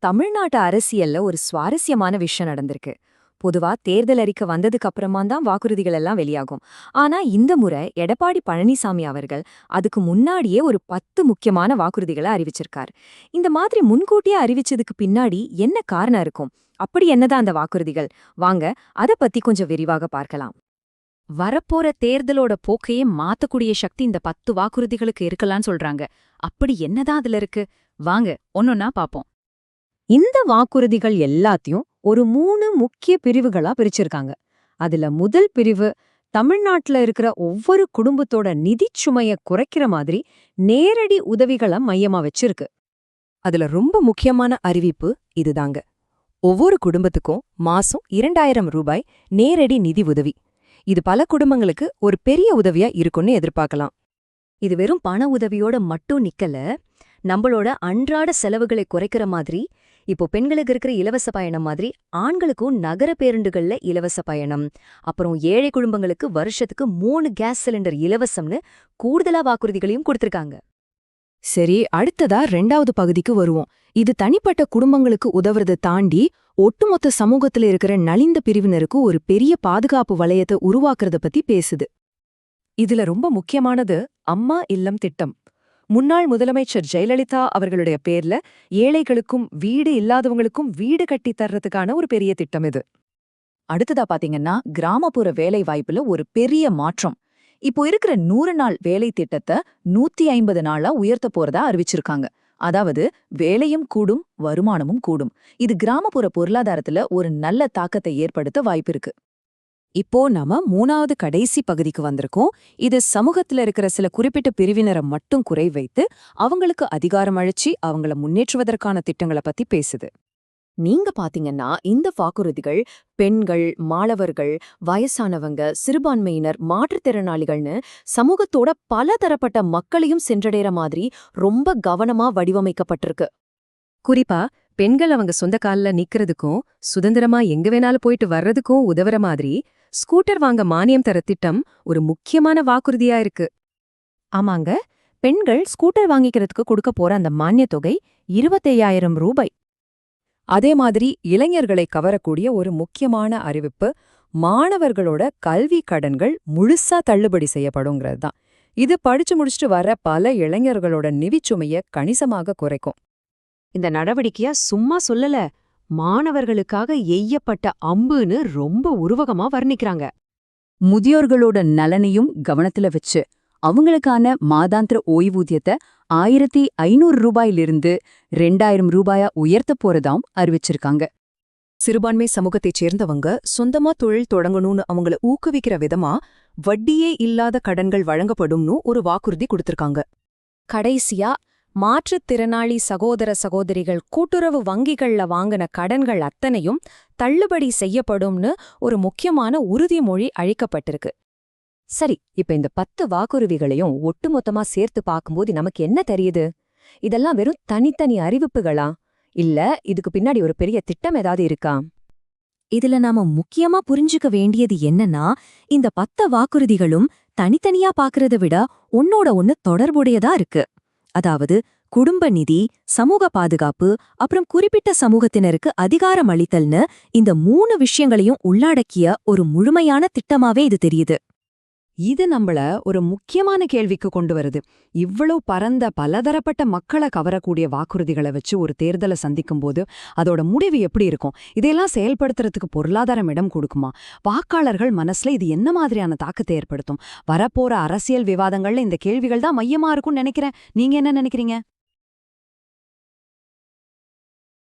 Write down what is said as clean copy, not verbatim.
தமிழ்நாட்டு அரசியல்ல ஒரு சுவாரஸ்யமான விஷயம் நடந்திருக்கு. பொதுவா தேர்தல் அறிக்கை வந்ததுக்கு அப்புறமா தான் வாக்குறுதிகள் எல்லாம் வெளியாகும். ஆனா இந்த முறை எடப்பாடி பழனிசாமி அவர்கள் அதுக்கு முன்னாடியே ஒரு 10 முக்கியமான வாக்குறுதிகளை அறிவிச்சிருக்கார். இந்த மாதிரி முன்கூட்டியே அறிவிச்சதுக்கு பின்னாடி என்ன காரணம் இருக்கும்? அப்படி என்னதான் அந்த வாக்குறுதிகள்? வாங்க அத பத்தி கொஞ்சம் விரிவாக பார்க்கலாம். வரப்போற தேர்தலோட போக்கையே மாத்தக்கூடிய சக்தி இந்த 10 வாக்குறுதிகளுக்கு இருக்கலாம்னு சொல்றாங்க. அப்படி என்னதான் அதுல இருக்கு? வாங்க ஒன்னொன்னா பாப்போம். இந்த வாக்குறுதிகள் எல்லாத்தையும் ஒரு 3 முக்கிய பிரிவுகளா பிரிச்சிருக்காங்க. அதுல முதல் பிரிவு தமிழ்நாட்டுல இருக்கிற ஒவ்வொரு குடும்பத்தோட நிதிச் சுமைய குறைக்கிற மாதிரி நேரடி உதவிகளை மையமா வச்சிருக்கு. அதுல ரொம்ப முக்கியமான அறிவிப்பு இதுதாங்க. ஒவ்வொரு குடும்பத்துக்கும் மாசம் 2000 ரூபாய் நேரடி நிதி உதவி. இது பல குடும்பங்களுக்கு ஒரு பெரிய உதவியா இருக்கும்னு எதிர்பார்க்கலாம். இது வெறும் பண உதவியோட மட்டும் நிக்கல, நம்மளோட அன்றாட செலவுகளை குறைக்கிற மாதிரி. இப்போ பெண்களுக்கு இருக்கிற இலவச பயணம் மாதிரி ஆண்களுக்கும் நகர பேருந்துகள்ல இலவச பயணம், அப்புறம் ஏழை குடும்பங்களுக்கு வருஷத்துக்கு 3 கேஸ் சிலிண்டர் இலவசம்னு கூடுதலா வாக்குறுதிகளையும் கொடுத்திருக்காங்க. சரி, அடுத்ததா 2வது பகுதிக்கு வருவோம். இது தனிப்பட்ட குடும்பங்களுக்கு உதவுறதை தாண்டி ஒட்டுமொத்த சமூகத்துல இருக்கிற நலிந்த பிரிவினருக்கு ஒரு பெரிய பாதுகாப்பு வளையத்தை உருவாக்குறத பத்தி பேசுது. இதுல ரொம்ப முக்கியமானது அம்மா இல்லம் திட்டம். முன்னாள் முதலமைச்சர் ஜெயலலிதா அவர்களுடைய பேர்ல ஏழைகளுக்கும் வீடு இல்லாதவங்களுக்கும் வீடு கட்டித் தர்றதுக்கான ஒரு பெரிய திட்டம் இது. அடுத்ததா பாத்தீங்கன்னா கிராமப்புற வேலை வாய்ப்புல ஒரு பெரிய மாற்றம். இப்போ இருக்கிற 100 நாள் வேலை திட்டத்தை 150 நாளா உயர்த்த போறதா அறிவிச்சிருக்காங்க. அதாவது வேலையும் கூடும், வருமானமும் கூடும். இது கிராமப்புற பொருளாதாரத்துல ஒரு நல்ல தாக்கத்தை ஏற்படுத்த வாய்ப்பிருக்கு. இப்போ நாம 3வது கடைசி பகுதிக்கு வந்திருக்கோம். இது சமூகத்துல இருக்கிற சில குறிப்பிட்ட பிரிவினரை மட்டும் குறை வைத்து அவங்களுக்கு அதிகாரம் அளிச்சு அவங்கள முன்னேற்றுவதற்கான திட்டங்களை பத்தி பேசுது. நீங்க பாத்தீங்கன்னா இந்த வாக்குறுதிகள் பெண்கள், மாணவர்கள், வயசானவங்க, சிறுபான்மையினர், மாற்றுத்திறனாளிகள்னு சமூகத்தோட பல தரப்பட்ட மக்களையும் சென்றடைற மாதிரி ரொம்ப கவனமா வடிவமைக்கப்பட்டிருக்கு. குறிப்பா பெண்கள் அவங்க சொந்த கால்ல நிக்கிறதுக்கும் சுதந்திரமா எங்க வேணாலும் போயிட்டு வர்றதுக்கும் உதவுற மாதிரி ஸ்கூட்டர் வாங்க மானியம் தர திட்டம் ஒரு முக்கியமான வாக்குறுதியா இருக்கு. ஆமாங்க, பெண்கள் ஸ்கூட்டர் வாங்கிக்கிறதுக்கு கொடுக்க போற அந்த மானியத் தொகை 25,000 ரூபாய். அதே மாதிரி இளைஞர்களை கவரக்கூடிய ஒரு முக்கியமான அறிவிப்பு, மாணவர்களோட கல்வி கடன்கள் முழுசா தள்ளுபடி செய்யப்படுங்கிறது தான். இது படிச்சு முடிச்சுட்டு வர பல இளைஞர்களோட நிதிச்சுமைய கணிசமாக குறைக்கும். இந்த நடவடிக்கையா சும்மா சொல்லல, மாணவர்களுக்காக எய்யப்பட்ட அம்புன்னு ரொம்ப உருவகமா வர்ணிக்கிறாங்க. முதியோர்களோட நலனையும் கவனத்துல வச்சு அவங்களுக்கான மாதாந்திர ஓய்வூதியத்தை 1,500 ரூபாயிலிருந்து 2,000 ரூபாயா உயர்த்த போறதாம் அறிவிச்சிருக்காங்க. சிறுபான்மை சமூகத்தைச் சேர்ந்தவங்க சொந்தமா தொழில் தொடங்கணும்னு அவங்கள ஊக்குவிக்கிற விதமா வட்டியே இல்லாத கடன்கள் வழங்கப்படும்னு ஒரு வாக்குறுதி கொடுத்திருக்காங்க. கடைசியா மாற்றுத்திறனாளி சகோதர சகோதரிகள் கூட்டுறவு வங்கிகள்ல வாங்கின கடன்கள் அத்தனையும் தள்ளுபடி செய்யப்படும்னு ஒரு முக்கியமான உறுதிமொழி அளிக்கப்பட்டிருக்கு. சரி, இப்ப இந்த 10 வாக்குறுதிகளையும் ஒட்டுமொத்தமா சேர்த்து பார்க்கும்போது நமக்கு என்ன தெரியுது? இதெல்லாம் வெறும் தனித்தனி அறிவிப்புகளா? இல்ல இதுக்கு பின்னாடி ஒரு பெரிய திட்டம் ஏதாவது இருக்கா? இதுல நாம முக்கியமா புரிஞ்சுக்க வேண்டியது என்னன்னா, இந்த 10 வாக்குறுதிகளும் தனித்தனியா பார்க்கறத விட ஒன்னோட ஒன்னு தொடர்புடையதா இருக்கு. அதாவது குடும்ப நிதி, சமூக பாதுகாப்பு, அப்புறம் குறிப்பிட்ட சமூகத்தினருக்கு அதிகாரம் அளித்தல்னு இந்த 3 விஷயங்களையும் உள்ளடக்கிய ஒரு முழுமையான திட்டமாவே இது தெரியுது. இது நம்மள ஒரு முக்கியமான கேள்விக்கு கொண்டு வருது. இவ்வளவு பரந்த பலதரப்பட்ட மக்களை கவரக்கூடிய வாக்குறுதிகளை வச்சு ஒரு தேர்தலை சந்திக்கும்போது அதோட முடிவு எப்படி இருக்கும்? இதையெல்லாம் செயல்படுத்துறதுக்கு பொருளாதாரம் இடம் கொடுக்குமா? வாக்காளர்கள் மனசுல இது என்ன மாதிரியான தாக்கத்தை ஏற்படுத்தும்? வரப்போற அரசியல் விவாதங்கள்ல இந்த கேள்விகள் தான் மையமா இருக்கும்னு நினைக்கிறேன். நீங்க என்ன நினைக்கிறீங்க?